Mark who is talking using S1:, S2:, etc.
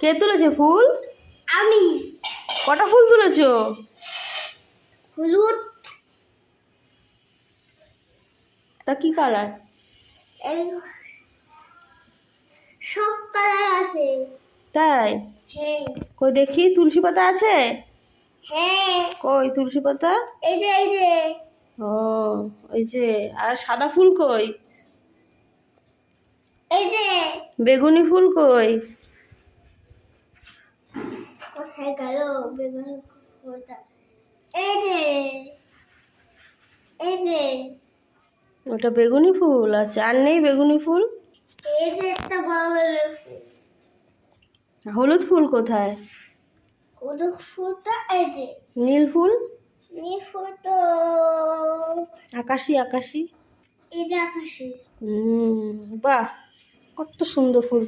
S1: কে তুলেছে ফুল?
S2: আমি।
S1: কটা ফুল তুলেছো?
S2: হলুদ।
S1: তা কি কালার?
S2: এই সব কালার আছে।
S1: তাই?
S2: হ্যাঁ।
S1: কই দেখি তুলসী পাতা আছে?
S2: হ্যাঁ।
S1: কই তুলসী পাতা?
S2: এই যে এই যে।
S1: ও ওই যে, আর সাদা ফুল কই?
S2: এই যে।
S1: বেগুনি ফুল কই?
S2: কোথায় গেল বেগুন ফুলটা? এই যে। এই যে।
S1: ওটা বেগুনি ফুল। আচ্ছা, আর নেই বেগুনি ফুল?
S2: এই যে একটা বড় বড় ফুল।
S1: হলুদ ফুল কোথায়?
S2: হলুদ ফুলটা এই যে।
S1: নীল ফুল?
S2: নীল ফুল তো
S1: আকাশি আকাশি।
S2: এই যে আকাশে।
S1: বাহ, কত সুন্দর ফুল।